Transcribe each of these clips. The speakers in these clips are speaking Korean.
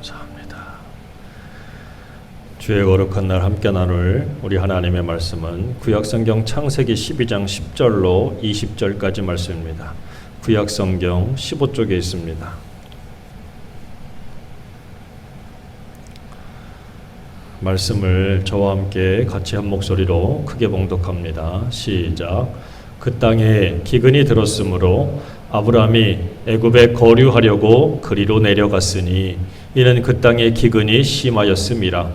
감사합니다. 주의 거룩한 날 함께 나눌 우리 하나님의 말씀은 구약성경 창세기 12장 10절로 20절까지 말씀입니다. 구약성경 15쪽에 있습니다. 말씀을 저와 함께 같이 한 목소리로 크게 봉독합니다. 시작. 그 땅에 기근이 들었으므로 아브라함이 애굽에 거류하려고 그리로 내려갔으니 이는 그 땅에 기근이 심하였음이라.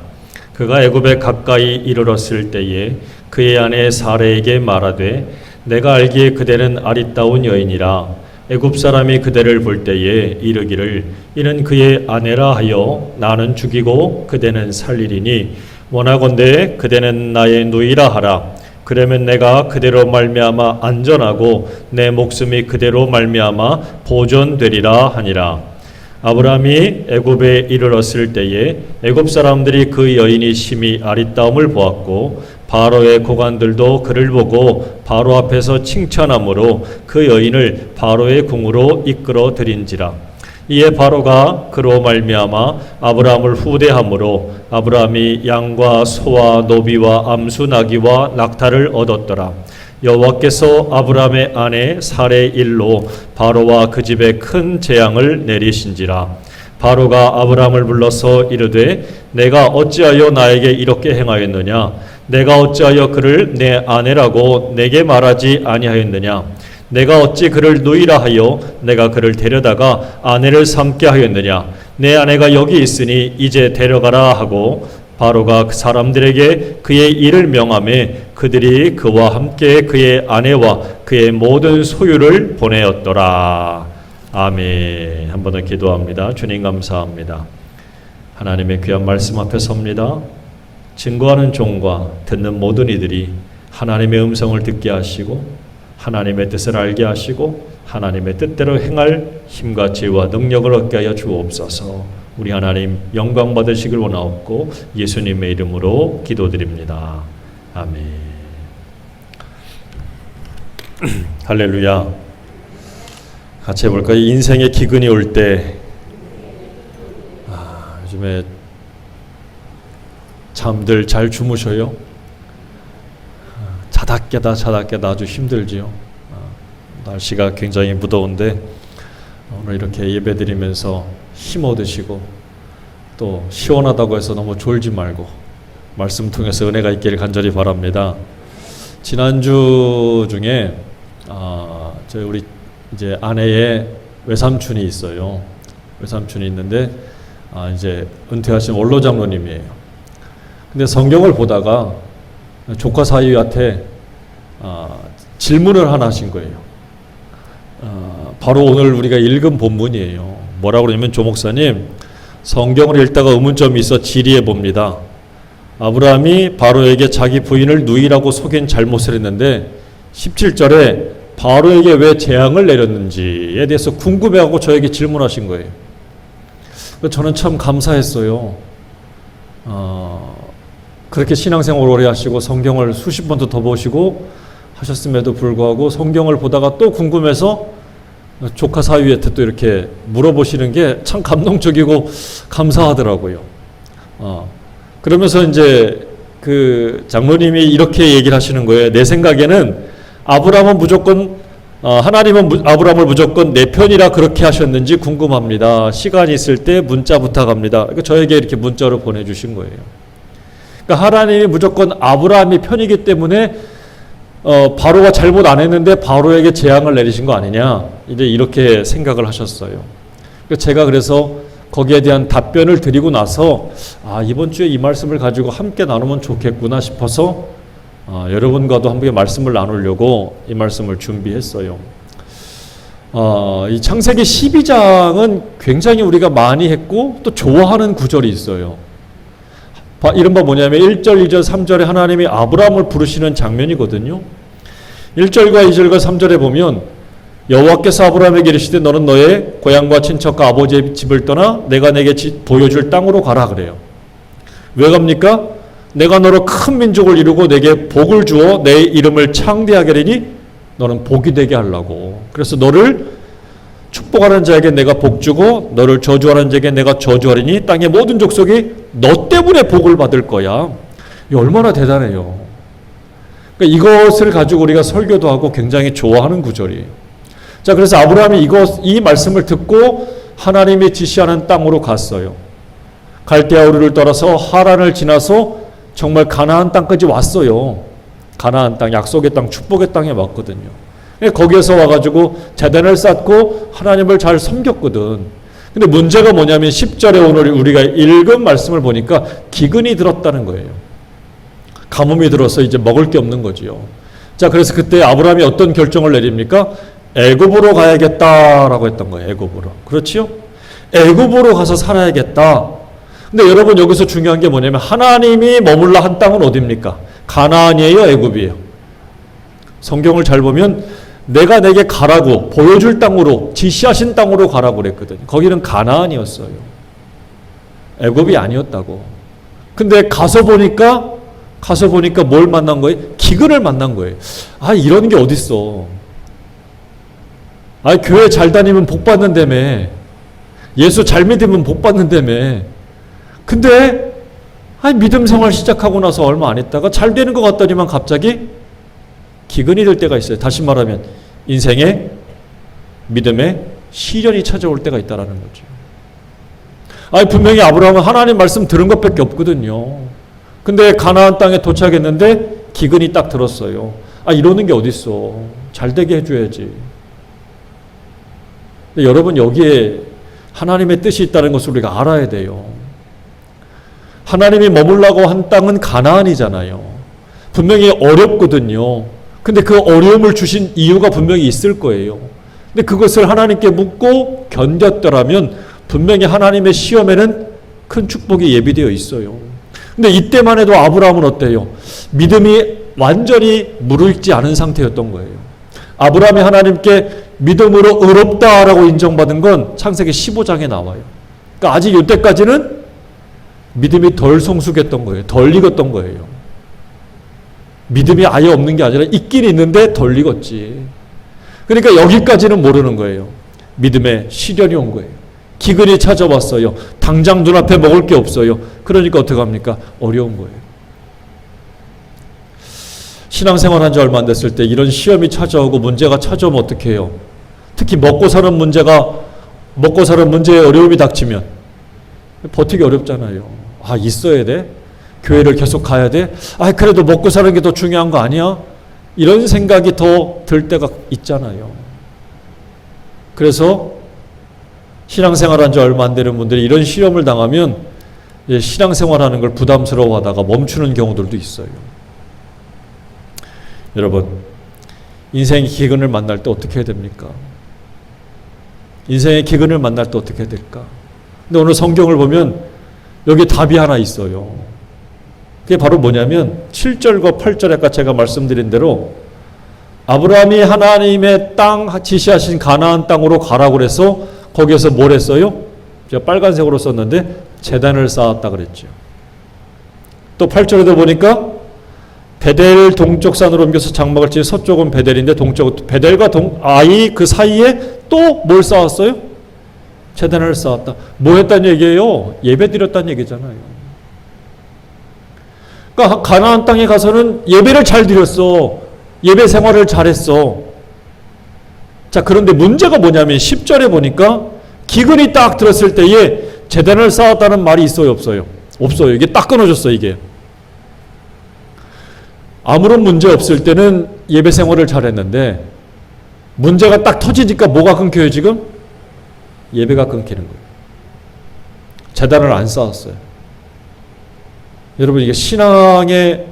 그가 애굽에 가까이 이르렀을 때에 그의 아내 사레에게 말하되 내가 알기에 그대는 아리따운 여인이라. 애굽 사람이 그대를 볼 때에 이르기를 이는 그의 아내라 하여 나는 죽이고 그대는 살리리니 원하건대 그대는 나의 누이라 하라. 그러면 내가 그대로 말미암아 안전하고 내 목숨이 그대로 말미암아 보존되리라 하니라. 아브라함이 애굽에 이르렀을 때에 애굽 사람들이 그 여인이 심히 아리따움을 보았고 바로의 고관들도 그를 보고 바로 앞에서 칭찬함으로 그 여인을 바로의 궁으로 이끌어 들인지라. 이에 바로가 그로 말미암아 아브라함을 후대함으로 아브라함이 양과 소와 노비와 암수 나귀와 낙타를 얻었더라. 여호와께서 아브라함의 아내 사레의 일로 바로와 그 집에 큰 재앙을 내리신지라. 바로가 아브라함을 불러서 이르되 내가 어찌하여 나에게 이렇게 행하였느냐? 내가 어찌하여 그를 내 아내라고 내게 말하지 아니하였느냐? 내가 어찌 그를 누이라 하여 내가 그를 데려다가 아내를 삼게 하였느냐? 내 아내가 여기 있으니 이제 데려가라 하고 바로가 그 사람들에게 그의 일을 명하매 그들이 그와 함께 그의 아내와 그의 모든 소유를 보내었더라. 아멘. 한 번 더 기도합니다. 주님 감사합니다. 하나님의 귀한 말씀 앞에 섭니다. 증거하는 종과 듣는 모든 이들이 하나님의 음성을 듣게 하시고 하나님의 뜻을 알게 하시고 하나님의 뜻대로 행할 힘과 지혜와 능력을 얻게 하여 주옵소서. 우리 하나님 영광 받으시길 원하옵고 예수님의 이름으로 기도드립니다. 아멘. 할렐루야. 같이 해볼까요? 인생의 기근이 올 때 요즘에 잠들 잘 주무셔요? 자다 깨다 아주 힘들지요. 날씨가 굉장히 무더운데 오늘 이렇게 예배드리면서 힘 얻으시고 또 시원하다고 해서 너무 졸지 말고 말씀 통해서 은혜가 있기를 간절히 바랍니다. 지난주 중에 저희 우리 이제 아내의 외삼촌이 있어요. 외삼촌이 있는데 이제 은퇴하신 원로 장로님이에요. 근데 성경을 보다가 조카 사위한테 질문을 하나 하신 거예요. 바로 오늘 우리가 읽은 본문이에요. 뭐라고 그러냐면 조 목사님 성경을 읽다가 의문점이 있어 질의해 봅니다. 아브라함이 바로에게 자기 부인을 누이라고 속인 잘못을 했는데 17절에 바로에게 왜 재앙을 내렸는지에 대해서 궁금해하고 저에게 질문하신 거예요. 저는 참 감사했어요. 그렇게 신앙생활 오래 하시고 성경을 수십 번도 더 보시고 하셨음에도 불구하고 성경을 보다가 또 궁금해서 조카 사위한테 또 이렇게 물어보시는 게 참 감동적이고 감사하더라고요. 그러면서 이제 그 장로님이 이렇게 얘기를 하시는 거예요. 내 생각에는 아브라함은 무조건 하나님은 아브라함을 무조건 내 편이라 그렇게 하셨는지 궁금합니다. 시간이 있을 때 문자 부탁합니다. 그러니까 저에게 이렇게 문자로 보내주신 거예요. 그러니까 하나님이 무조건 아브라함이 편이기 때문에 바로가 잘못 안 했는데 바로에게 재앙을 내리신 거 아니냐 이제 이렇게 생각을 하셨어요. 그러니까 제가 그래서 거기에 대한 답변을 드리고 나서 이번 주에 이 말씀을 가지고 함께 나누면 좋겠구나 싶어서 여러분과도 함께 말씀을 나누려고 이 말씀을 준비했어요. 이 창세기 12장은 굉장히 우리가 많이 했고 또 좋아하는 구절이 있어요. 이른바 뭐냐면 1절, 2절, 3절에 하나님이 아브라함을 부르시는 장면이거든요. 1절과 2절과 3절에 보면 여호와께서 아브라함에게 이르시되 너는 너의 고향과 친척과 아버지의 집을 떠나 내가 내게 보여줄 땅으로 가라 그래요. 왜 갑니까? 내가 너로 큰 민족을 이루고 내게 복을 주어 내 이름을 창대하게 하리니 너는 복이 되게 하려고. 그래서 너를 축복하는 자에게 내가 복 주고 너를 저주하는 자에게 내가 저주하리니 땅의 모든 족속이 너 때문에 복을 받을 거야. 이 얼마나 대단해요. 그러니까 이것을 가지고 우리가 설교도 하고 굉장히 좋아하는 구절이에요. 자, 그래서 아브라함이 이 말씀을 듣고 하나님이 지시하는 땅으로 갔어요. 갈대아 우르를 따라서 하란을 지나서 정말 가나안 땅까지 왔어요. 가나안 땅, 약속의 땅, 축복의 땅에 왔거든요. 거기에서 와가지고 제단을 쌓고 하나님을 잘 섬겼거든. 근데 문제가 뭐냐면 10절에 오늘 우리가 읽은 말씀을 보니까 기근이 들었다는 거예요. 가뭄이 들어서 이제 먹을 게 없는 거지요. 자, 그래서 그때 아브라함이 어떤 결정을 내립니까? 애굽으로 가야겠다라고 했던 거예요. 애굽으로. 그렇지요? 애굽으로 가서 살아야겠다. 근데 여러분 여기서 중요한 게 뭐냐면 하나님이 머물러 한 땅은 어디입니까? 가나안이에요, 애굽이에요? 성경을 잘 보면 내가 내게 가라고 보여줄 땅으로 지시하신 땅으로 가라고 그랬거든요. 거기는 가나안이었어요. 애굽이 아니었다고. 근데 가서 보니까 뭘 만난 거예요? 기근을 만난 거예요. 아, 이런 게 어딨어. 아, 교회 잘 다니면 복 받는다며. 예수 잘 믿으면 복 받는다며. 근데 믿음 생활 시작하고 나서 얼마 안 있다가 잘 되는 것 같더니만 갑자기 기근이 될 때가 있어요. 다시 말하면 인생에 믿음에 시련이 찾아올 때가 있다라는 거죠. 분명히 아브라함은 하나님 말씀 들은 것밖에 없거든요. 근데 가나안 땅에 도착했는데 기근이 딱 들었어요. 이러는 게 어딨어. 잘 되게 해줘야지. 근데 여러분 여기에 하나님의 뜻이 있다는 것을 우리가 알아야 돼요. 하나님이 머물라고 한 땅은 가나안이잖아요. 분명히 어렵거든요. 근데 그 어려움을 주신 이유가 분명히 있을 거예요. 근데 그것을 하나님께 묻고 견뎠더라면 분명히 하나님의 시험에는 큰 축복이 예비되어 있어요. 근데 이때만 해도 아브라함은 어때요? 믿음이 완전히 무르익지 않은 상태였던 거예요. 아브라함이 하나님께 믿음으로 의롭다라고 인정받은 건 창세기 15장에 나와요. 그러니까 아직 이때까지는 믿음이 덜 성숙했던 거예요. 덜 익었던 거예요. 믿음이 아예 없는 게 아니라 있긴 있는데 덜 익었지. 그러니까 여기까지는 모르는 거예요. 믿음에 시련이 온 거예요. 기근이 찾아왔어요. 당장 눈앞에 먹을 게 없어요. 그러니까 어떡합니까? 어려운 거예요. 신앙생활한 지 얼마 안 됐을 때 이런 시험이 찾아오고 문제가 찾아오면 어떻게 해요? 특히 먹고 사는 문제에 어려움이 닥치면 버티기 어렵잖아요. 있어야 돼? 교회를 계속 가야 돼? 그래도 먹고 사는 게 더 중요한 거 아니야? 이런 생각이 더 들 때가 있잖아요. 그래서 신앙생활한 지 얼마 안 되는 분들이 이런 시험을 당하면 신앙생활하는 걸 부담스러워하다가 멈추는 경우들도 있어요. 여러분, 인생의 기근을 만날 때 어떻게 해야 됩니까? 인생의 기근을 만날 때 어떻게 해야 될까? 근데 오늘 성경을 보면 여기 답이 하나 있어요. 그게 바로 뭐냐면 7절과 8절에 아까 제가 말씀드린 대로 아브라함이 하나님의 땅 지시하신 가나안 땅으로 가라고 그래서 거기에서 뭘 했어요? 제가 빨간색으로 썼는데 제단을 쌓았다 그랬죠. 또 8절에도 보니까 베델 동쪽 산으로 옮겨서 장막을 치니 서쪽은 베델인데 동쪽은 베델과 아이 그 사이에 또 뭘 쌓았어요? 제단을 쌓았다. 뭐 했다는 얘기예요? 예배 드렸다는 얘기잖아요. 그러니까 가나안 땅에 가서는 예배를 잘 드렸어. 예배 생활을 잘했어. 자, 그런데 문제가 뭐냐면 10절에 보니까 기근이 딱 들었을 때에 제단을 쌓았다는 말이 있어요, 없어요? 없어요. 이게 딱 끊어졌어, 이게. 아무런 문제 없을 때는 예배 생활을 잘했는데 문제가 딱 터지니까 뭐가 끊겨요, 지금? 예배가 끊기는 거예요. 제단을 안 쌓았어요. 여러분, 이게 신앙에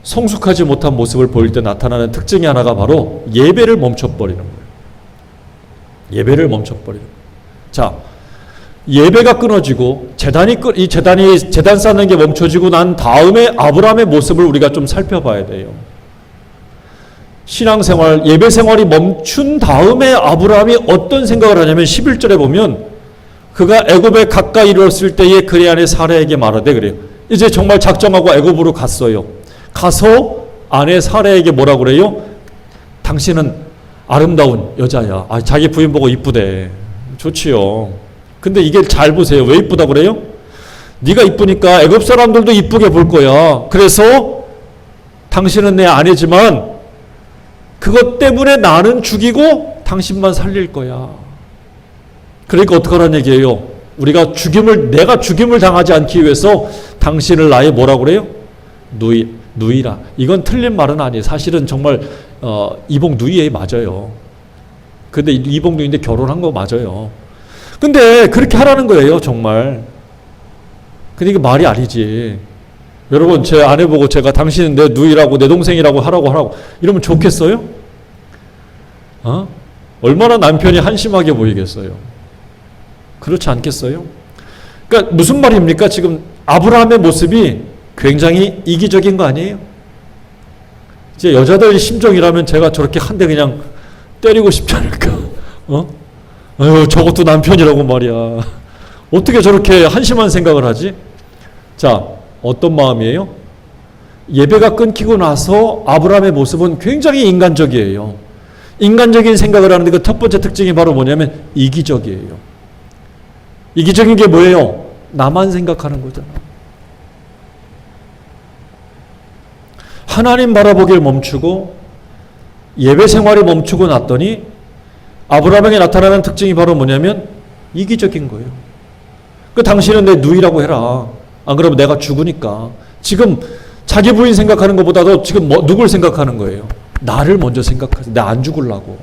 성숙하지 못한 모습을 보일 때 나타나는 특징이 하나가 바로 예배를 멈춰버리는 거예요. 예배를 멈춰버리는 거예요. 자, 예배가 끊어지고 제단 쌓는 게 멈춰지고 난 다음에 아브라함의 모습을 우리가 좀 살펴봐야 돼요. 신앙생활, 예배생활이 멈춘 다음에 아브라함이 어떤 생각을 하냐면 11절에 보면 그가 애굽에 가까이 이르렀을 때에 그의 아내 사라에게 말하되 그래요. 이제 정말 작정하고 애굽으로 갔어요. 가서 아내 사라에게 뭐라고 그래요? 당신은 아름다운 여자야. 아, 자기 부인 보고 이쁘대. 좋지요. 근데 이게 잘 보세요. 왜 이쁘다고 그래요? 네가 이쁘니까 애굽 사람들도 이쁘게 볼 거야. 그래서 당신은 내 아내지만 그것 때문에 나는 죽이고 당신만 살릴 거야. 그러니까 어떡하라는 얘기예요? 내가 죽임을 당하지 않기 위해서 당신을 나의 뭐라고 그래요? 누이라. 이건 틀린 말은 아니에요. 사실은 정말 이복 누이에 맞아요. 근데 이복 누이인데 결혼한 거 맞아요. 근데 그렇게 하라는 거예요, 정말. 근데 이게 말이 아니지. 여러분, 제 아내 보고 제가 당신은 내 누이라고, 내 동생이라고 하라고 이러면 좋겠어요? 얼마나 남편이 한심하게 보이겠어요? 그렇지 않겠어요? 그러니까 무슨 말입니까? 지금 아브라함의 모습이 굉장히 이기적인 거 아니에요? 이제 여자들 심정이라면 제가 저렇게 한 대 그냥 때리고 싶지 않을까? 아유, 저것도 남편이라고 말이야. 어떻게 저렇게 한심한 생각을 하지? 자, 어떤 마음이에요? 예배가 끊기고 나서 아브라함의 모습은 굉장히 인간적이에요. 인간적인 생각을 하는데 그 첫 번째 특징이 바로 뭐냐면 이기적이에요. 이기적인 게 뭐예요? 나만 생각하는 거잖아. 하나님 바라보기를 멈추고 예배 생활이 멈추고 났더니 아브라함에게 나타나는 특징이 바로 뭐냐면 이기적인 거예요. 그 당신은 내 누이라고 해라. 안 그러면 내가 죽으니까. 지금 자기 부인 생각하는 것보다도 지금 누굴 생각하는 거예요? 나를 먼저 생각하세요. 나 안 죽으려고.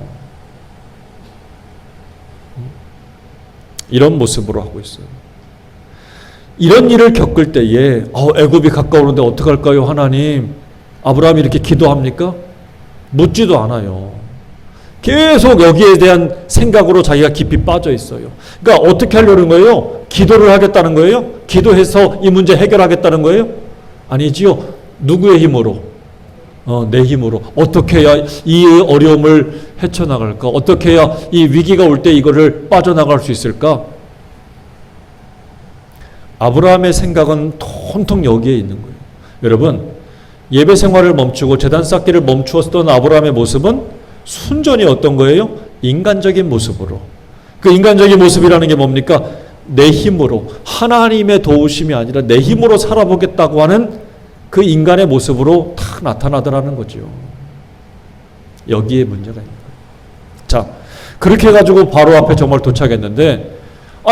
이런 모습으로 하고 있어요. 이런 일을 겪을 때에 애굽이 가까우는데 어떡할까요, 하나님? 아브라함이 이렇게 기도합니까? 묻지도 않아요. 계속 여기에 대한 생각으로 자기가 깊이 빠져 있어요. 그러니까 어떻게 하려는 거예요? 기도를 하겠다는 거예요? 기도해서 이 문제 해결하겠다는 거예요? 아니지요. 누구의 힘으로? 내 힘으로. 어떻게 해야 이 어려움을 헤쳐나갈까? 어떻게 해야 이 위기가 올 때 이거를 빠져나갈 수 있을까? 아브라함의 생각은 통통 여기에 있는 거예요. 여러분, 예배 생활을 멈추고 제단 쌓기를 멈추었던 아브라함의 모습은 순전히 어떤 거예요? 인간적인 모습으로. 그 인간적인 모습이라는 게 뭡니까? 내 힘으로, 하나님의 도우심이 아니라 내 힘으로 살아보겠다고 하는 그 인간의 모습으로 딱 나타나더라는 거죠. 여기에 문제가 있는 거예요. 자, 그렇게 해가지고 바로 앞에 정말 도착했는데,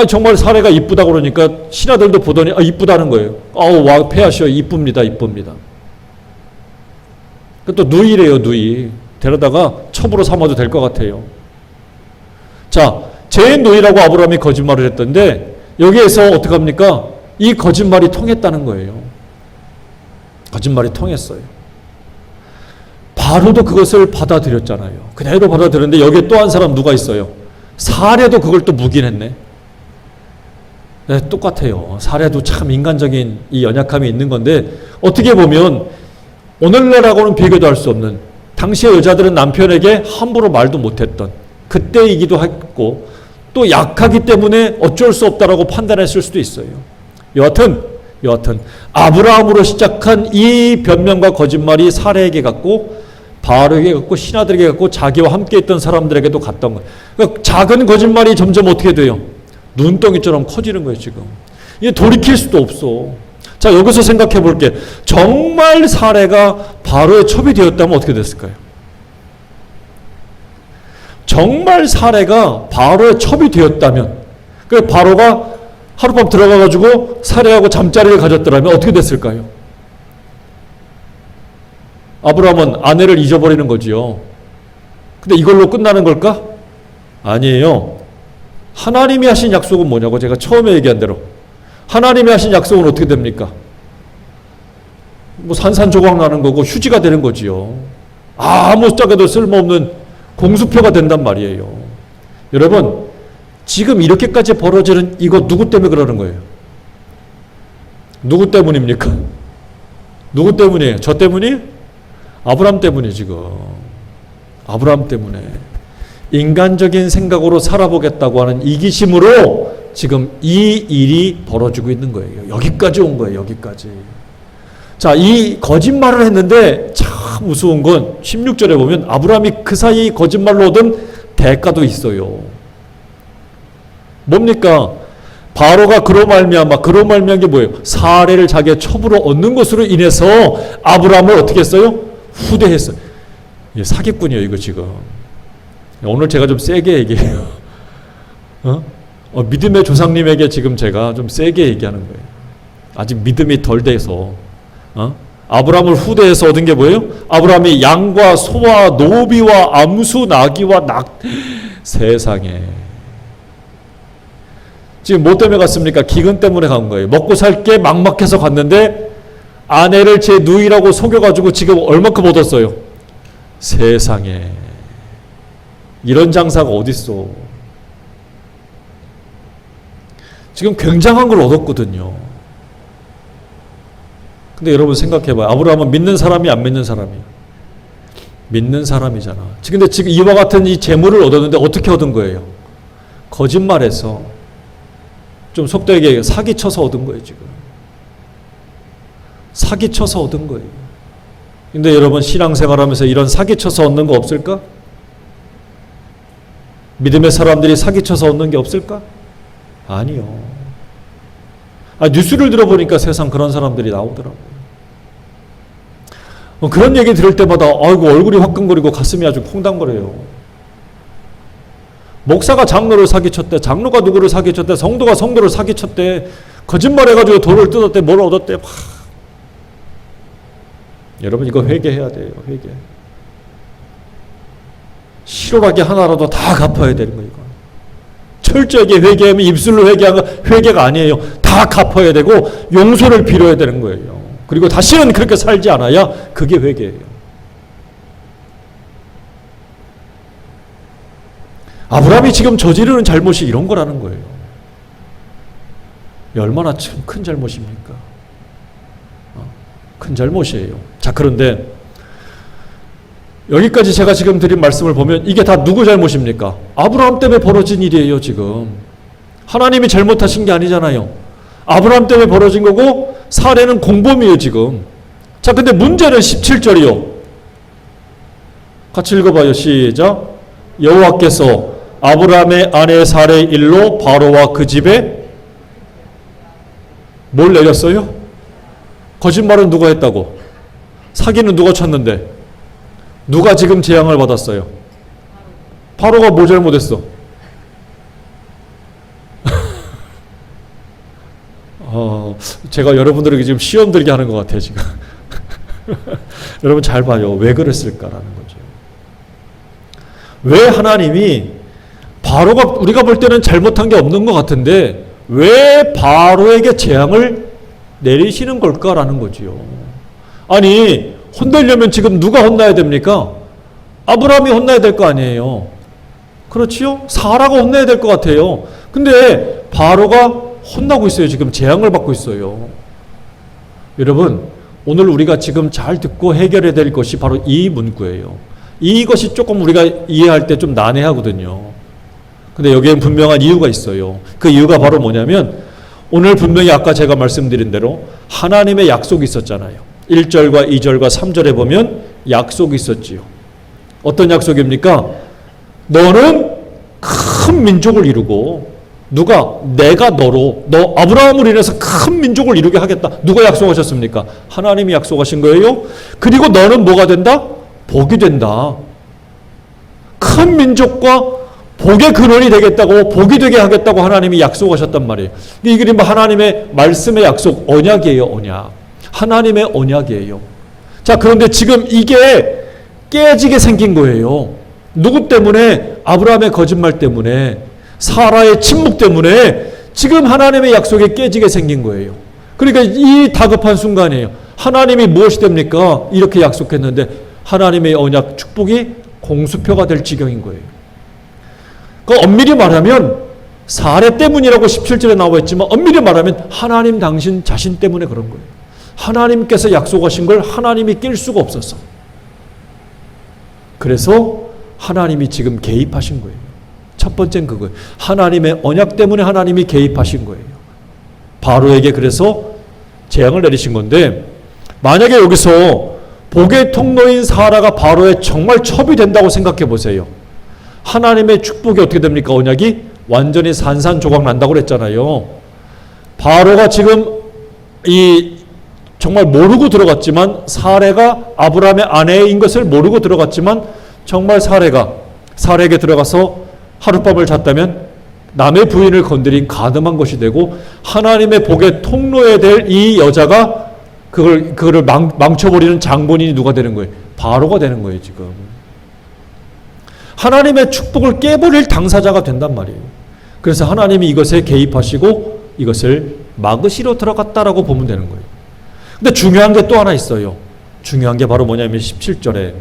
정말 사례가 이쁘다고 그러니까 신하들도 보더니 이쁘다는 거예요. 와, 폐하시오. 이쁩니다. 이쁩니다. 또 누이래요, 누이. 데려다가 첩으로 삼아도 될 것 같아요. 자, 제 누이라고 아브라함이 거짓말을 했던데 여기에서 어떻게 합니까? 이 거짓말이 통했다는 거예요. 거짓말이 통했어요. 바로도 그것을 받아들였잖아요. 그대로 받아들였는데 여기에 또 한 사람 누가 있어요? 사례도 그걸 또 묵인했네. 네, 똑같아요. 사례도 참 인간적인 이 연약함이 있는 건데 어떻게 보면 오늘날하고는 비교도 할 수 없는, 당시의 여자들은 남편에게 함부로 말도 못했던 그때이기도 했고 또 약하기 때문에 어쩔 수 없다라고 판단했을 수도 있어요. 여하튼 아브라함으로 시작한 이 변명과 거짓말이 사례에게 갔고 바로에게 갔고 신하들에게 갔고 자기와 함께 있던 사람들에게도 갔던 거예요. 그러니까 작은 거짓말이 점점 어떻게 돼요? 눈덩이처럼 커지는 거예요, 지금. 이게 돌이킬 수도 없어. 자, 여기서 생각해 볼게. 정말 사례가 바로의 첩이 되었다면 어떻게 됐을까요? 정말 사례가 바로의 첩이 되었다면, 그 바로가 하룻밤 들어가가지고 사례하고 잠자리를 가졌더라면 어떻게 됐을까요? 아브라함은 아내를 잊어버리는 거지요. 근데 이걸로 끝나는 걸까? 아니에요. 하나님이 하신 약속은 뭐냐고 제가 처음에 얘기한 대로. 하나님이 하신 약속은 어떻게 됩니까? 산산조각 나는 거고 휴지가 되는 거지요. 아무 짝에도 쓸모없는 공수표가 된단 말이에요. 여러분, 지금 이렇게까지 벌어지는 이거 누구 때문에 그러는 거예요? 누구 때문입니까? 누구 때문이에요? 저 때문이에요? 아브라함 때문이에요, 지금. 아브라함 때문에. 인간적인 생각으로 살아보겠다고 하는 이기심으로 지금 이 일이 벌어지고 있는 거예요. 여기까지 온 거예요, 여기까지. 자, 이 거짓말을 했는데 참 무서운 건 16절에 보면 아브라함이 그 사이 거짓말로 얻은 대가도 있어요. 뭡니까? 바로가 그로 말미암은 게 뭐예요? 사례를 자기의 첩으로 얻는 것으로 인해서 아브라함을 어떻게 했어요? 후대했어요. 이게 사기꾼이에요, 이거 지금. 오늘 제가 좀 세게 얘기해요. 믿음의 조상님에게 지금 제가 좀 세게 얘기하는 거예요. 아직 믿음이 덜 돼서. 아브라함을 후대해서 얻은 게 뭐예요? 아브라함이 양과 소와 노비와 암수 나귀와 세상에. 지금 뭐 때문에 갔습니까? 기근 때문에 간 거예요. 먹고 살 게 막막해서 갔는데 아내를 제 누이라고 속여가지고 지금 얼마큼 얻었어요? 세상에. 이런 장사가 어딨어. 지금 굉장한 걸 얻었거든요. 근데 여러분 생각해봐요. 아브라함은 믿는 사람이 안 믿는 사람이에요? 믿는 사람이잖아. 근데 지금 이와 같은 이 재물을 얻었는데 어떻게 얻은 거예요? 거짓말해서. 좀 속도 얘기해 사기쳐서 얻은 거예요, 지금. 사기쳐서 얻은 거예요. 근데 여러분 신앙생활하면서 이런 사기쳐서 얻는 거 없을까? 믿음의 사람들이 사기쳐서 얻는 게 없을까? 아니요. 뉴스를 들어보니까 세상 그런 사람들이 나오더라고요. 그런 얘기 들을 때마다 아이고 얼굴이 화끈거리고 가슴이 아주 콩당거려요. 목사가 장로를 사기쳤대. 장로가 누구를 사기쳤대. 성도가 성도를 사기쳤대. 거짓말해가지고 돈을 뜯었대. 뭘 얻었대. 여러분 이거 회개해야 돼요. 회개. 실오라기 하나라도 다 갚아야 되는 거예요. 이거. 철저하게 회개하면 입술로 회개한 거 회개가 아니에요. 다 갚아야 되고 용서를 빌어야 되는 거예요. 그리고 다시는 그렇게 살지 않아야 그게 회개예요. 아브라함이 지금 저지르는 잘못이 이런 거라는 거예요. 얼마나 참 큰 잘못입니까? 큰 잘못이에요. 자, 그런데 여기까지 제가 지금 드린 말씀을 보면 이게 다 누구 잘못입니까? 아브라함 때문에 벌어진 일이에요, 지금. 하나님이 잘못하신 게 아니잖아요. 아브라함 때문에 벌어진 거고 사례는 공범이에요, 지금. 자, 근데 문제는 17절이요. 같이 읽어봐요. 시작. 여호와께서 아브라함의 아내 사례의 일로 바로와 그 집에 뭘 내렸어요? 거짓말은 누가 했다고? 사기는 누가 쳤는데? 누가 지금 재앙을 받았어요? 바로가 뭐 잘못했어? 제가 여러분들에게 지금 시험 들게 하는 것 같아요, 지금. 여러분 잘 봐요. 왜 그랬을까라는 거죠. 왜 하나님이 바로가 우리가 볼 때는 잘못한 게 없는 것 같은데 왜 바로에게 재앙을 내리시는 걸까라는 거지요. 아니 혼내려면 지금 누가 혼나야 됩니까? 아브라함이 혼나야 될 거 아니에요. 그렇지요? 사라가 혼내야 될 것 같아요. 근데 바로가 혼나고 있어요. 지금 재앙을 받고 있어요. 여러분 오늘 우리가 지금 잘 듣고 해결해야 될 것이 바로 이 문구예요. 이것이 조금 우리가 이해할 때 좀 난해하거든요. 근데 여기엔 분명한 이유가 있어요. 그 이유가 바로 뭐냐면 오늘 분명히 아까 제가 말씀드린 대로 하나님의 약속이 있었잖아요. 1절과 2절과 3절에 보면 약속이 있었지요. 어떤 약속입니까? 너는 큰 민족을 이루고 내가 너 아브라함으로 인해서 큰 민족을 이루게 하겠다. 누가 약속하셨습니까? 하나님이 약속하신 거예요. 그리고 너는 뭐가 된다? 복이 된다. 큰 민족과 복의 근원이 되겠다고 복이 되게 하겠다고 하나님이 약속하셨단 말이에요. 이게 뭐 하나님의 말씀의 약속, 언약이에요. 언약. 하나님의 언약이에요. 자, 그런데 지금 이게 깨지게 생긴 거예요. 누구 때문에? 아브라함의 거짓말 때문에, 사라의 침묵 때문에 지금 하나님의 약속이 깨지게 생긴 거예요. 그러니까 이 다급한 순간이에요. 하나님이 무엇이 됩니까? 이렇게 약속했는데 하나님의 언약 축복이 공수표가 될 지경인 거예요. 엄밀히 말하면 사례 때문이라고 17절에 나와 있지만 엄밀히 말하면 하나님 당신 자신 때문에 그런 거예요. 하나님께서 약속하신 걸 하나님이 깰 수가 없었어. 그래서 하나님이 지금 개입하신 거예요. 첫 번째는 그거예요. 하나님의 언약 때문에 하나님이 개입하신 거예요. 바로에게 그래서 재앙을 내리신 건데 만약에 여기서 복의 통로인 사라가 바로의 정말 첩이 된다고 생각해 보세요. 하나님의 축복이 어떻게 됩니까? 언약이 완전히 산산조각 난다고 그랬잖아요. 바로가 지금 정말 모르고 들어갔지만, 사레가 아브라함의 아내인 것을 모르고 들어갔지만, 정말 사레에게 들어가서 하룻밤을 잤다면 남의 부인을 건드린 가늠한 것이 되고, 하나님의 복의 통로에 될 이 여자가 그거를 망쳐버리는 장본인이 누가 되는 거예요? 바로가 되는 거예요, 지금. 하나님의 축복을 깨버릴 당사자가 된단 말이에요. 그래서 하나님이 이것에 개입하시고 이것을 막으시러 들어갔다라고 보면 되는 거예요. 근데 중요한 게 또 하나 있어요. 중요한 게 바로 뭐냐면 17절에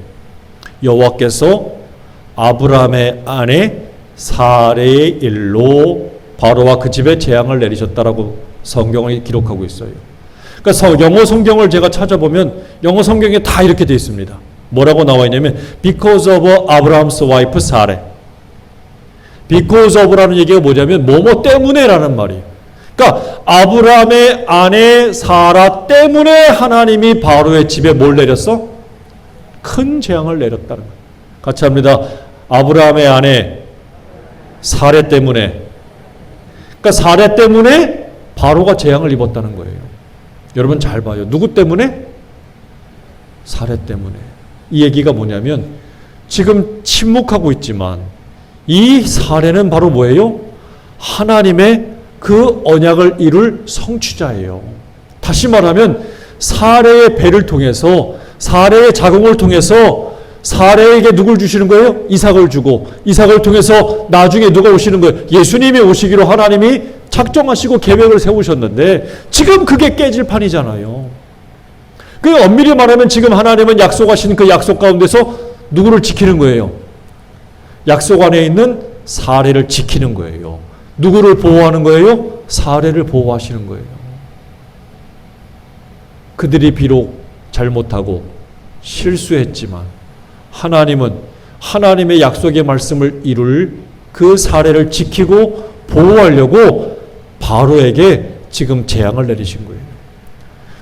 여호와께서 아브라함의 아내 사레의 일로 바로와 그 집에 재앙을 내리셨다라고 성경을 기록하고 있어요. 그러니까 영어 성경을 제가 찾아보면 영어 성경에 다 이렇게 되어 있습니다. 뭐라고 나와 있냐면 because of Abraham's wife Sarah. because of라는 얘기가 뭐냐면 뭐뭐 때문에라는 말이에요. 그러니까 아브라함의 아내 사라 때문에 하나님이 바로의 집에 뭘 내렸어? 큰 재앙을 내렸다는 거예요. 같이 합니다. 아브라함의 아내 사라 때문에. 그러니까 사라 때문에 바로가 재앙을 입었다는 거예요. 여러분 잘 봐요. 누구 때문에? 사라 때문에. 이 얘기가 뭐냐면 지금 침묵하고 있지만 이 사례는 바로 뭐예요? 하나님의 그 언약을 이룰 성취자예요. 다시 말하면 사례의 배를 통해서, 사례의 자궁을 통해서 사례에게 누굴 주시는 거예요? 이삭을 주고, 이삭을 통해서 나중에 누가 오시는 거예요? 예수님이 오시기로 하나님이 작정하시고 계획을 세우셨는데 지금 그게 깨질 판이잖아요. 그 엄밀히 말하면 지금 하나님은 약속하신 그 약속 가운데서 누구를 지키는 거예요? 약속 안에 있는 사례를 지키는 거예요. 누구를 보호하는 거예요? 사례를 보호하시는 거예요. 그들이 비록 잘못하고 실수했지만 하나님은 하나님의 약속의 말씀을 이룰 그 사례를 지키고 보호하려고 바로에게 지금 재앙을 내리신 거예요.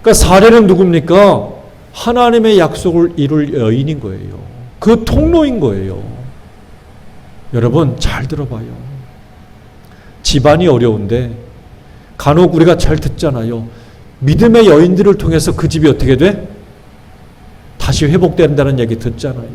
그러니까 사례는 누굽니까? 하나님의 약속을 이룰 여인인 거예요. 그 통로인 거예요. 여러분 잘 들어봐요. 집안이 어려운데 간혹 우리가 잘 듣잖아요. 믿음의 여인들을 통해서 그 집이 어떻게 돼? 다시 회복된다는 얘기 듣잖아요.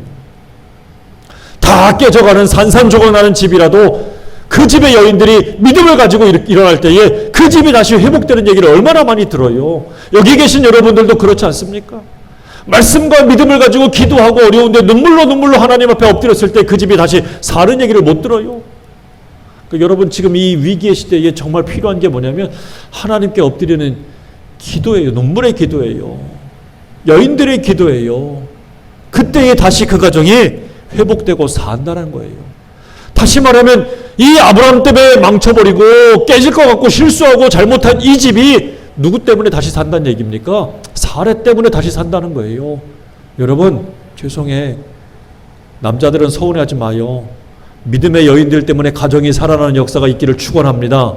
다 깨져가는 산산조각 나는 집이라도 그 집의 여인들이 믿음을 가지고 일어날 때에 그 집이 다시 회복되는 얘기를 얼마나 많이 들어요. 여기 계신 여러분들도 그렇지 않습니까? 말씀과 믿음을 가지고 기도하고 어려운데 눈물로 하나님 앞에 엎드렸을 때 그 집이 다시 사는 얘기를 못 들어요. 그러니까 여러분 지금 이 위기의 시대에 정말 필요한 게 뭐냐면 하나님께 엎드리는 기도예요. 눈물의 기도예요. 여인들의 기도예요. 그때에 다시 그 가정이 회복되고 산다는 거예요. 다시 말하면 이 아브라함 때문에 망쳐버리고 깨질 것 같고 실수하고 잘못한 이 집이 누구 때문에 다시 산다는 얘기입니까? 사례 때문에 다시 산다는 거예요. 여러분 죄송해. 남자들은 서운해하지 마요. 믿음의 여인들 때문에 가정이 살아나는 역사가 있기를 축원합니다.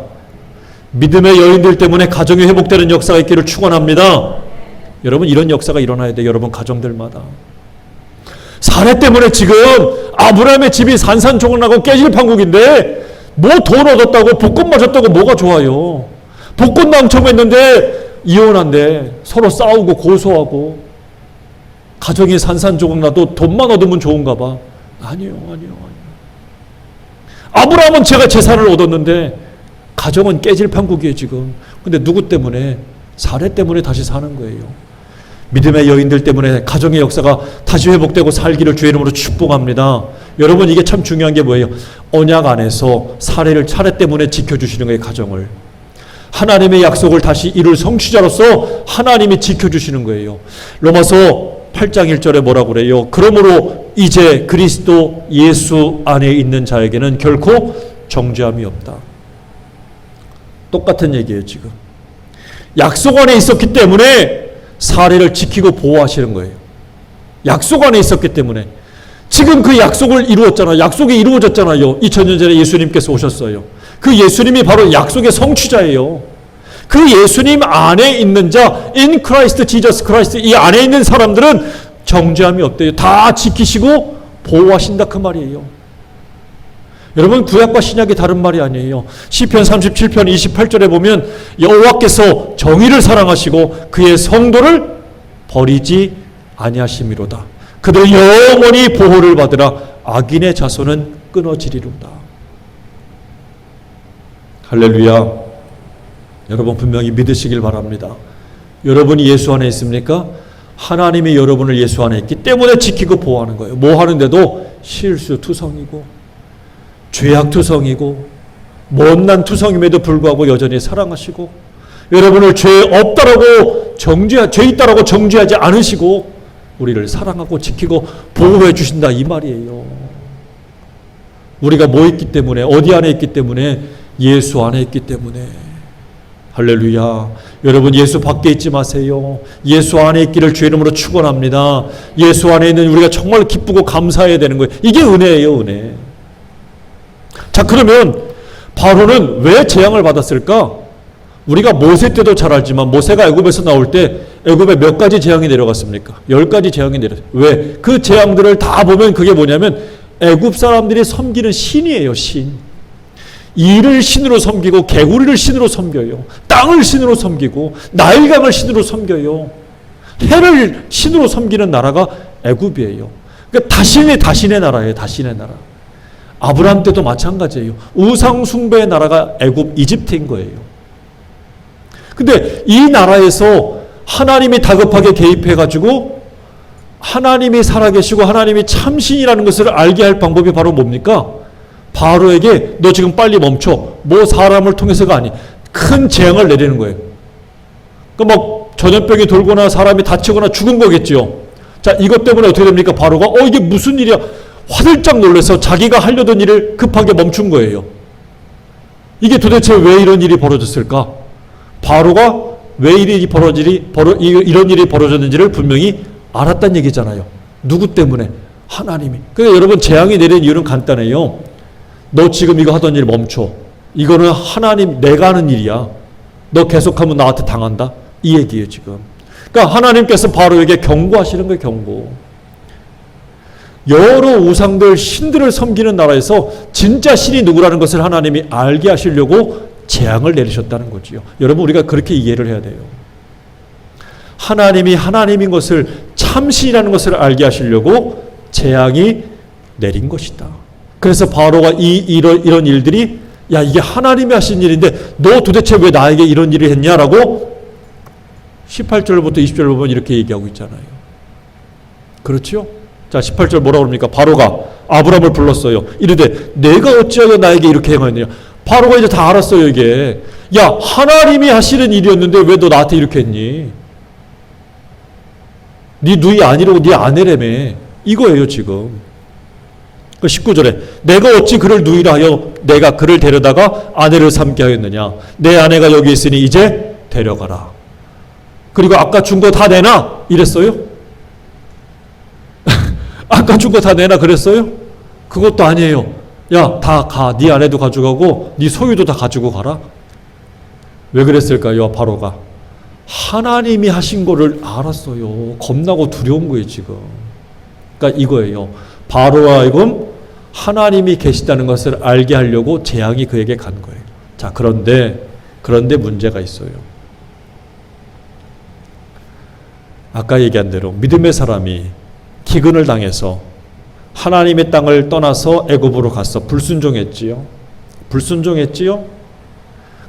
믿음의 여인들 때문에 가정이 회복되는 역사가 있기를 축원합니다. 여러분 이런 역사가 일어나야 돼요. 여러분 가정들마다. 사례 때문에 지금 아브라함의 집이 산산조각나고 깨질 판국인데 뭐 돈 얻었다고 복권 맞았다고 뭐가 좋아요. 복권 당첨했는데 이혼한데 서로 싸우고 고소하고 가정이 산산조각나도 돈만 얻으면 좋은가 봐. 아니요. 아브라함은 제가 재산을 얻었는데 가정은 깨질 판국이에요 지금. 근데 누구 때문에? 사례 때문에 다시 사는 거예요. 믿음의 여인들 때문에 가정의 역사가 다시 회복되고 살기를 주의 이름으로 축복합니다. 여러분 이게 참 중요한 게 뭐예요? 언약 안에서 사례를 차례 때문에 지켜주시는 거예요. 가정을. 하나님의 약속을 다시 이룰 성취자로서 하나님이 지켜주시는 거예요. 로마서 8장 1절에 뭐라고 그래요? 그러므로 이제 그리스도 예수 안에 있는 자에게는 결코 정죄함이 없다. 똑같은 얘기예요 지금. 약속 안에 있었기 때문에 사례를 지키고 보호하시는 거예요. 약속 안에 있었기 때문에. 지금 그 약속을 이루었잖아요. 약속이 이루어졌잖아요. 2000년 전에 예수님께서 오셨어요. 그 예수님이 바로 약속의 성취자예요. 그 예수님 안에 있는 자, in Christ Jesus Christ, 이 안에 있는 사람들은 정죄함이 없대요. 다 지키시고 보호하신다 그 말이에요. 여러분, 구약과 신약이 다른 말이 아니에요. 시편 37편 28절에 보면 여호와께서 정의를 사랑하시고 그의 성도를 버리지 아니하심이로다. 그들 영원히 보호를 받으라. 악인의 자손은 끊어지리로다. 할렐루야. 여러분 분명히 믿으시길 바랍니다. 여러분이 예수 안에 있습니까? 하나님이 여러분을 예수 안에 있기 때문에 지키고 보호하는 거예요. 뭐 하는데도 실수투성이고 죄악투성이고 못난 투성임에도 불구하고 여전히 사랑하시고 여러분을 죄 없다라고 죄 있다라고 정죄하지 않으시고 우리를 사랑하고 지키고 보호해 주신다 이 말이에요. 우리가 뭐 있기 때문에, 어디 안에 있기 때문에? 예수 안에 있기 때문에. 할렐루야. 여러분 예수 밖에 있지 마세요. 예수 안에 있기를 주의 이름으로 축원합니다. 예수 안에 있는 우리가 정말 기쁘고 감사해야 되는 거예요. 이게 은혜예요, 은혜. 자, 그러면 바로는 왜 재앙을 받았을까? 우리가 모세 때도 잘 알지만 모세가 애굽에서 나올 때 애굽에 몇 가지 재앙이 내려갔습니까? 10가지 재앙이 내려갔어요. 왜? 그 재앙들을 다 보면 그게 뭐냐면 애굽 사람들이 섬기는 신이에요, 신. 이를 신으로 섬기고 개구리를 신으로 섬겨요. 땅을 신으로 섬기고 나일강을 신으로 섬겨요. 해를 신으로 섬기는 나라가 애굽이에요. 그러니까 다신의 나라예요, 다신의 나라. 아브라함 때도 마찬가지예요. 우상 숭배의 나라가 애굽, 이집트인 거예요. 근데 이 나라에서 하나님이 다급하게 개입해가지고 하나님이 살아계시고 하나님이 참신이라는 것을 알게 할 방법이 바로 뭡니까? 바로에게 너 지금 빨리 멈춰. 뭐 사람을 통해서가 아니. 큰 재앙을 내리는 거예요. 그러니까 막 전염병이 돌거나 사람이 다치거나 죽은 거겠죠. 자, 이것 때문에 어떻게 됩니까? 바로가 이게 무슨 일이야? 화들짝 놀라서 자기가 하려던 일을 급하게 멈춘 거예요. 이게 도대체 왜 이런 일이 벌어졌을까? 바로가 왜 이런 일이 벌어졌는지를 분명히 알았다는 얘기잖아요. 누구 때문에? 하나님이. 그러니까 여러분 재앙이 내린 이유는 간단해요. 너 지금 이거 하던 일 멈춰. 이거는 하나님, 내가 하는 일이야. 너 계속하면 나한테 당한다. 이 얘기예요 지금. 그러니까 하나님께서 바로에게 경고하시는 거예요. 경고. 여러 우상들, 신들을 섬기는 나라에서 진짜 신이 누구라는 것을 하나님이 알게 하시려고 재앙을 내리셨다는 거지요. 여러분 우리가 그렇게 이해를 해야 돼요. 하나님이 하나님인 것을, 참신이라는 것을 알게 하시려고 재앙이 내린 것이다. 그래서 바로가 이런 일들이 야 이게 하나님이 하신 일인데 너 도대체 왜 나에게 이런 일을 했냐라고 18절부터 20절 보면 이렇게 얘기하고 있잖아요. 그렇죠? 자, 18절 뭐라고 그럽니까? 바로가 아브라함을 불렀어요. 이르되 내가 어찌하여 나에게 이렇게 행하였느냐. 바로가 이제 다 알았어요. 이게 야 하나님이 하시는 일이었는데 왜 너 나한테 이렇게 했니? 네 누이 아니라고 네 아내라며. 이거예요 지금. 19절에 내가 어찌 그를 누이라 하여 내가 그를 데려다가 아내를 삼게 하였느냐. 내 아내가 여기 있으니 이제 데려가라. 그리고 아까 준 거 다 내놔 이랬어요? 아까 준 거 다 내놔 그랬어요? 그것도 아니에요. 야 다 가. 네 아내도 가져가고 네 소유도 다 가지고 가라. 왜 그랬을까요? 바로가 하나님이 하신 거를 알았어요. 겁나고 두려운 거예요 지금. 그러니까 이거예요. 바로와 하여금 하나님이 계시다는 것을 알게 하려고 재앙이 그에게 간 거예요. 자, 그런데 문제가 있어요. 아까 얘기한 대로 믿음의 사람이 기근을 당해서 하나님의 땅을 떠나서 애굽으로 가서 불순종했지요.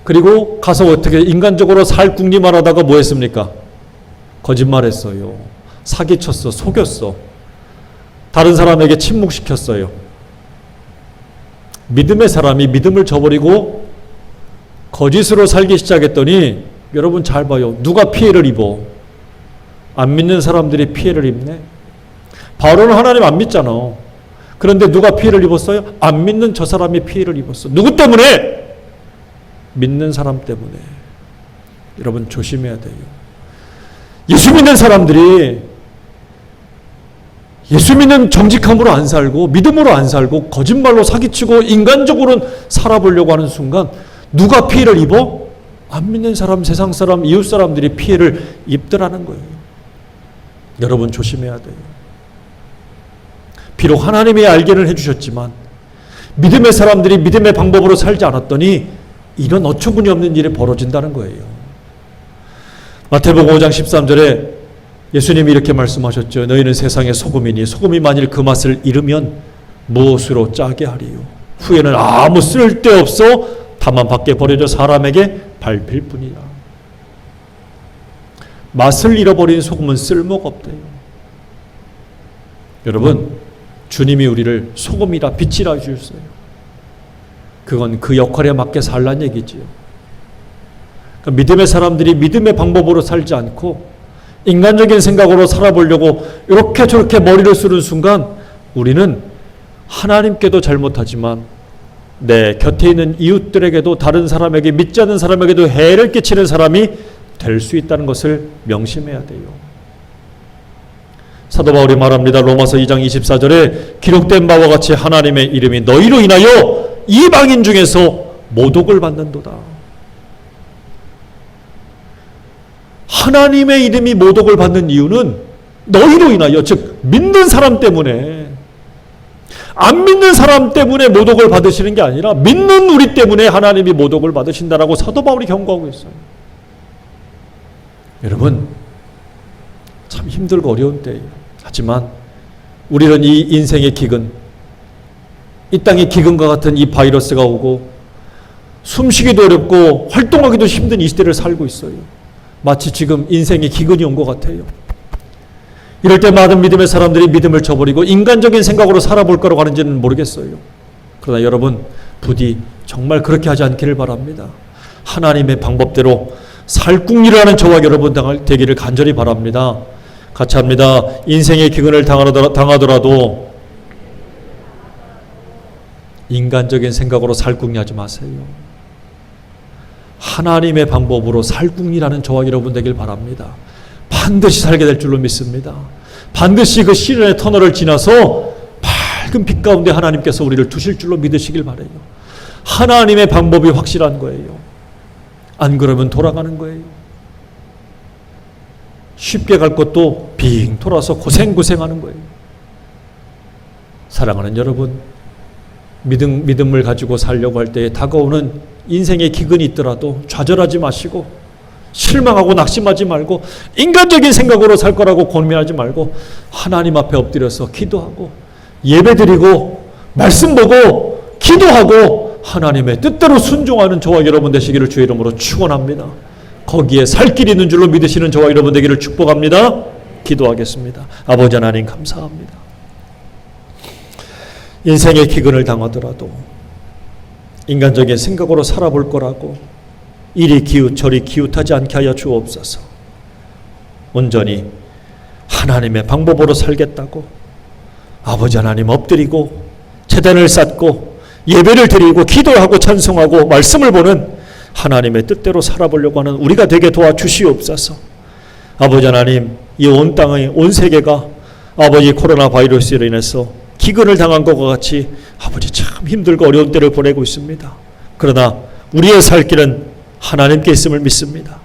그리고 가서 어떻게 인간적으로 살 궁리만 하다가 뭐 했습니까? 거짓말했어요. 사기쳤어. 속였어. 다른 사람에게 침묵시켰어요. 믿음의 사람이 믿음을 저버리고 거짓으로 살기 시작했더니 여러분 잘 봐요. 누가 피해를 입어? 안 믿는 사람들이 피해를 입네. 바로는 하나님 안 믿잖아. 그런데 누가 피해를 입었어요? 안 믿는 저 사람이 피해를 입었어. 누구 때문에? 믿는 사람 때문에. 여러분 조심해야 돼요. 예수 믿는 사람들이 예수 믿는 정직함으로 안 살고 믿음으로 안 살고 거짓말로 사기치고 인간적으로는 살아보려고 하는 순간 누가 피해를 입어? 안 믿는 사람, 세상 사람, 이웃 사람들이 피해를 입더라는 거예요. 여러분 조심해야 돼요. 비록 하나님이 알게는 해주셨지만 믿음의 사람들이 믿음의 방법으로 살지 않았더니 이런 어처구니 없는 일이 벌어진다는 거예요. 마태복음 5장 13절에 예수님이 이렇게 말씀하셨죠. 너희는 세상의 소금이니 소금이 만일 그 맛을 잃으면 무엇으로 짜게 하리요. 후에는 아무 쓸데없어 다만 밖에 버려져 사람에게 밟힐 뿐이라. 맛을 잃어버린 소금은 쓸모가 없대요. 여러분, 주님이 우리를 소금이라 빛이라 주셨어요. 그건 그 역할에 맞게 살란 얘기지요. 그러니까 믿음의 사람들이 믿음의 방법으로 살지 않고 인간적인 생각으로 살아보려고 이렇게 저렇게 머리를 쓰는 순간 우리는 하나님께도 잘못하지만 내 곁에 있는 이웃들에게도 다른 사람에게 믿지 않는 사람에게도 해를 끼치는 사람이 될 수 있다는 것을 명심해야 돼요. 사도 바울이 말합니다. 로마서 2장 24절에 기록된 바와 같이 하나님의 이름이 너희로 인하여 이방인 중에서 모독을 받는도다. 하나님의 이름이 모독을 받는 이유는 너희로 인하여, 즉 믿는 사람 때문에, 안 믿는 사람 때문에 모독을 받으시는 게 아니라 믿는 우리 때문에 하나님이 모독을 받으신다라고 사도 바울이 경고하고 있어요. 여러분, 참 힘들고 어려운 때예요. 하지만 우리는 이 인생의 기근, 이 땅의 기근과 같은 이 바이러스가 오고 숨쉬기도 어렵고 활동하기도 힘든 이 시대를 살고 있어요. 마치 지금 인생의 기근이 온 것 같아요. 이럴 때 많은 믿음의 사람들이 믿음을 저버리고 인간적인 생각으로 살아볼 거라고 하는지는 모르겠어요. 그러나 여러분, 부디 정말 그렇게 하지 않기를 바랍니다. 하나님의 방법대로 살궁리를 하는 저와 여러분 되기를 간절히 바랍니다. 같이 합니다. 인생의 기근을 당하더라도 인간적인 생각으로 살궁리하지 마세요. 하나님의 방법으로 살궁리라는 저와 여러분 되길 바랍니다. 반드시 살게 될 줄로 믿습니다. 반드시 그 시련의 터널을 지나서 밝은 빛 가운데 하나님께서 우리를 두실 줄로 믿으시길 바라요. 하나님의 방법이 확실한 거예요. 안 그러면 돌아가는 거예요. 쉽게 갈 것도 빙 돌아서 고생하는 거예요. 사랑하는 여러분, 믿음을 가지고 살려고 할 때 다가오는 인생의 기근이 있더라도 좌절하지 마시고 실망하고 낙심하지 말고 인간적인 생각으로 살 거라고 고민하지 말고 하나님 앞에 엎드려서 기도하고 예배드리고 말씀 보고 기도하고 하나님의 뜻대로 순종하는 저와 여러분 되시기를 주의 이름으로 축원합니다. 거기에 살 길이 있는 줄로 믿으시는 저와 여러분 되기를 축복합니다. 기도하겠습니다. 아버지 하나님 감사합니다. 인생의 기근을 당하더라도 인간적인 생각으로 살아볼 거라고 이리 기웃 저리 기웃하지 않게 하여 주옵소서. 온전히 하나님의 방법으로 살겠다고 아버지 하나님 엎드리고 제단을 쌓고 예배를 드리고 기도하고 찬송하고 말씀을 보는 하나님의 뜻대로 살아보려고 하는 우리가 되게 도와주시옵소서. 아버지 하나님, 이 온 땅의 온 세계가 아버지 코로나 바이러스로 인해서 기근을 당한 것과 같이 아버지 참 힘들고 어려운 때를 보내고 있습니다. 그러나 우리의 살 길은 하나님께 있음을 믿습니다.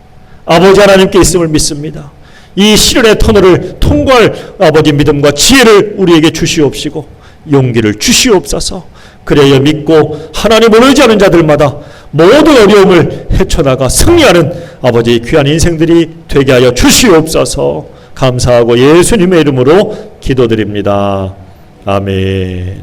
아버지 하나님께 있음을 믿습니다. 이 시련의 터널을 통과할 아버지 믿음과 지혜를 우리에게 주시옵시고 용기를 주시옵소서. 그래야 믿고 하나님을 의지하는 자들마다 모든 어려움을 헤쳐나가 승리하는 아버지 귀한 인생들이 되게 하여 주시옵소서. 감사하고 예수님의 이름으로 기도드립니다. 아멘.